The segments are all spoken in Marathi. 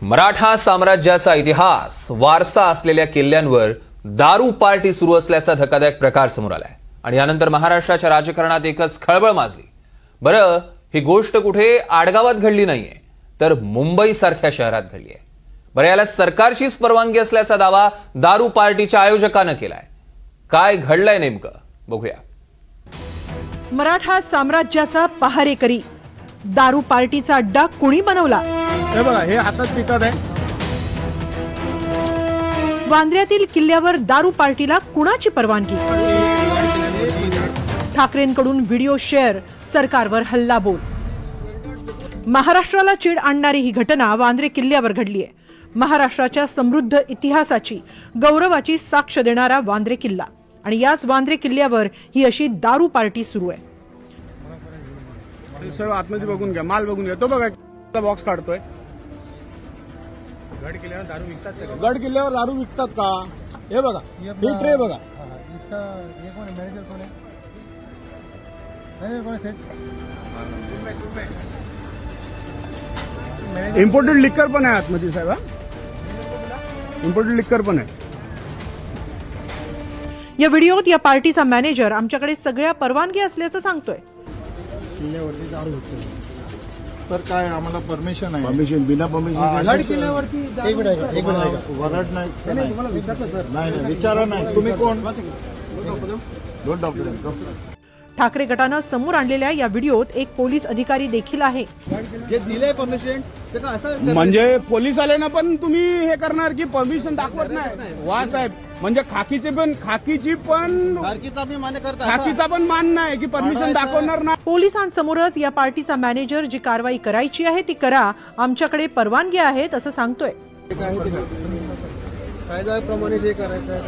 मराठा साम्राज्याचा इतिहास वारसा असलेल्या किल्ल्यांवर दारू पार्टी सुरू असल्याचा धक्कादायक प्रकार समोर आलाय आणि यानंतर महाराष्ट्राच्या राजकारणात एकच खळबळ माजली। बरं, ही गोष्ट कुठे आडगावात घडली नाहीये, तर मुंबई सारख्या शहरात घडली आहे। बरं, याला सरकारचीच परवानगी असल्याचा दावा दारू पार्टीच्या आयोजकांनी केलाय। काय घडलंय नेमकं बघूया। मराठा साम्राज्याचा पहारेकरी दारू पार्टीचा अड्डा कुणी बनवला? हे बघा, हे हातात पितात आहे। वांद्र्यातील किल्ल्यावर दारू पार्टीला कुणाची परवानगी? ठाकरेंकडून व्हिडिओ शेअर, सरकारवर हल्लाबोल। महाराष्ट्राला चीड आणणारी ही घटना वांद्रे किल्ल्यावर घडली आहे। महाराष्ट्राच्या समृद्ध इतिहासाची, गौरवाची साक्ष देणारा वांद्रे किल्ला आणि याच वांद्रे किल्ल्यावर ही अशी दारू पार्टी सुरू आहे। सर्व आतमध्ये बघून घ्या, माल बघून घ्या। तो बघा, बॉक्स काढतोय। गड किल्ल्यावर दारू विकतात का? गड किल्ल्यावर दारू विकतात का? हे बघा, ही ट्रे बघा। इसका ये कौन है? मैनेजर कौन है? मैनेजर कौन है? इम्पोर्टेड लिक्कर पण आहे आतमध्ये साहेब। इम्पोर्टेड लिक्कर पण आहे। या व्हिडिओत या पार्टीचा मॅनेजर आमच्याकडे सगळ्या परवानगी असल्याचं सांगतोय। किल्ल्यावरती दारू विकतो तर काय आम्हाला परमिशन आहे? परमिशन बिना परमिशन गड किल्ल्यावरती एक मिनिट वरड नाही विचारा नाही। तुम्ही कोण? दोन डॉक्टर। ठाकरे गटानं समोर आणलेल्या या व्हिडिओत एक पोलीस अधिकारी देखील आहे। जे दिले परमिशन ते का असं म्हणजे पोलीस आले ना, पण तुम्ही हे करणार की परमिशन दाखवत नाही? वा साहेब, म्हणजे खाकीची पण मान नाही की परमिशन दाखवणार नाही। पोलिसांसमोरच या पार्टीचा मॅनेजर जी कारवाई करायची आहे ती करा, आमच्याकडे परवानगी आहेत असं सांगतोय। कायद्याप्रमाणे जे करायचं आहे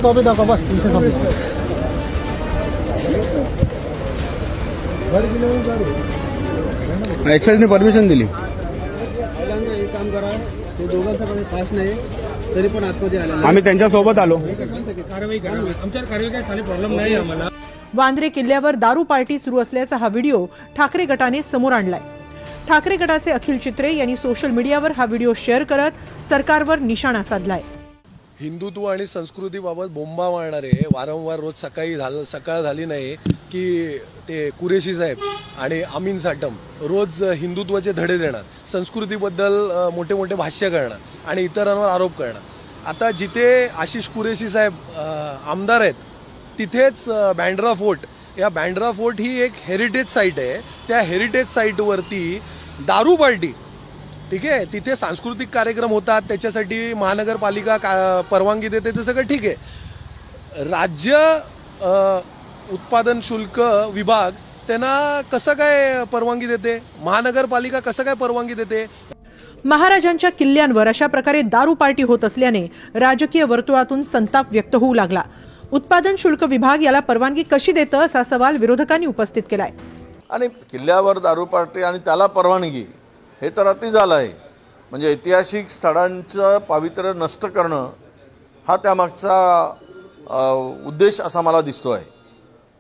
कॉपी दाखवा बस। एक्साइजने परमिशन दिली। पहिल्यांदा एक काम करा, ते दोघांच्याकडे पास नाही तरी पण आतमध्ये आले, आम्ही त्यांच्या सोबत आलो। कारवाई करा, आमच्यावर कारवाई काय चालेल, प्रॉब्लेम नाही आम्हाला। वांद्रे किल्ल्यावर दारू पार्टी सुरू असल्याचा हा व्हिडिओ ठाकरे गटाने समोर आणलाय। ठाकरे गटाचे अखिल चित्रे यांनी सोशल मीडियावर हा व्हिडिओ शेअर करत सरकारवर निशाणा साधलाय। हिंदुत्व आणि संस्कृतीबाबत बोंबा मारणारे वारंवार रोज सकाळ झाली नाही की ते कुरेशी साहेब आणि अमीन साटम रोज हिंदुत्वाचे धडे देणार, संस्कृतीबद्दल मोठे मोठे भाष्य करणार आणि इतरांवर आरोप करणार। आता जिथे आशिष कुरेशी साहेब आमदार आहेत तिथेच बँड्रा फोर्ट, या बँड्रा फोर्ट ही एक हेरिटेज साईट आहे। त्या हेरिटेज साईटवरती दारू पार्टी, ठीक आहे, तिथे सांस्कृतिक कार्यक्रम होतात, त्याच्यासाठी महानगरपालिका परवानगी देते, ते सगळं ठीक आहे। राज्य उत्पादन शुल्क विभाग त्यांना कसं काय परवानगी देते? महानगरपालिका कसं काय परवानगी देते? महाराजांच्या किल्ल्यांवर अशा प्रकारे दारू पार्टी होत असल्याने राजकीय वर्तुळातून संताप व्यक्त होऊ लागला। उत्पादन शुल्क विभाग याला परवानगी कशी देतं असा सवाल विरोधकांनी उपस्थित केलाय। आणि किल्ल्यावर दारू पार्टी आणि त्याला परवानगी, हे तर अति झालं आहे। म्हणजे ऐतिहासिक स्थळांचं पावित्र्य नष्ट करणं हा त्यामागचा उद्देश असा मला दिसतो आहे।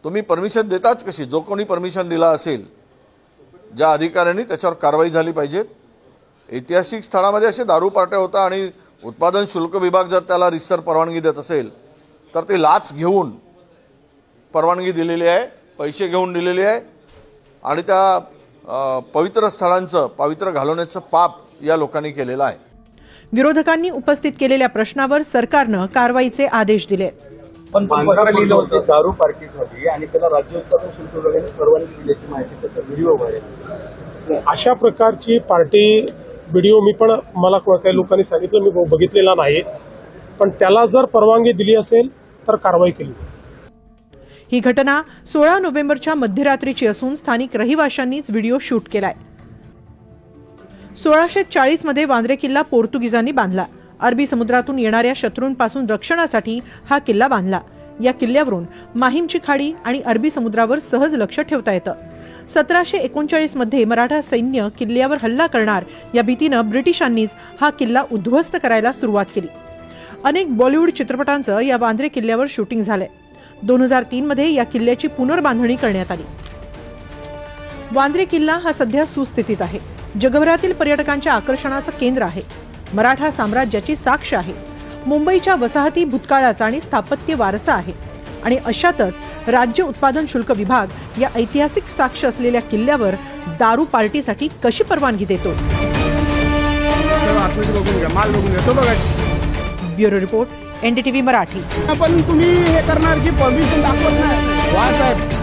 तुम्ही परमिशन देताच कशी? जो कोणी परमिशन दिला असेल, ज्या अधिकाऱ्यांनी, त्याच्यावर कारवाई झाली पाहिजे। ऐतिहासिक स्थळामध्ये असे दारू पार्ट्या होता आणि उत्पादन शुल्क विभाग जर त्याला रितसर परवानगी देत असेल तर ते लाच घेऊन परवानगी दिलेली आहे, पैसे घेऊन दिलेले आहे आणि त्या पवित्र स्थळांचं पावित्र्य घालवण्याचं पाप या लोकांनी केलेलं आहे। विरोधकांनी उपस्थित केलेल्या प्रश्नावर सरकारनं कारवाईचे आदेश दिले। पण दारू पार्टी झाली आणि त्याला राज्य उत्पादन शुल्क विभागाने परवानगी दिल्याची माहिती त्याचा व्हिडिओ व्हायरल। अशा प्रकारची पार्टी व्हिडिओ मला काही लोकांनी सांगितलं, मी बघितलेला नाही, पण त्याला जर परवानगी दिली असेल तर कारवाई केली। ही घटना 16 नोव्हेंबरच्या मध्यरात्रीची असून स्थानिक रहिवाशांनीच व्हिडिओ शूट केलाय। 1640 मध्ये वांद्रे किल्ला पोर्तुगीजांनी बांधला। अरबी समुद्रातून येणाऱ्या शत्रूंपासून रक्षणासाठी हा किल्ला बांधला। या किल्ल्यावरून माहीमची खाडी आणि अरबी समुद्रावर सहज लक्ष ठेवता येतं। 1739 मध्ये मराठा सैन्य किल्ल्यावर हल्ला करणार या भीतीनं ब्रिटिशांनीच हा किल्ला उद्ध्वस्त करायला सुरुवात केली। अनेक बॉलिवूड चित्रपटांचं या वांद्रे किल्ल्यावर शूटिंग झालंय. 2003 मध्ये या किल्ल्याची पुनर्बांधणी करण्यात आली. वांद्रे किल्ला हा सध्या सुस्थितीत आहे. जगभरातील पर्यटकांच्या आकर्षणाचं केंद्र आहे. मराठा साम्राज्याची साक्ष आहे. मुंबईच्या वसाहती भूतकाळाचा आणि स्थापत्य वारसा आहे. आणि अशातच राज्य उत्पादन शुल्क विभाग या ऐतिहासिक साक्ष असलेल्या किल्ल्यावर दारू पार्टीसाठी कशी परवानगी देतो? माल बघून घेतो बघा. Bureau report, NDTV Marathi. पण तुम्ही हे करणार की परमिशन दाखवत नाही. वा साहेब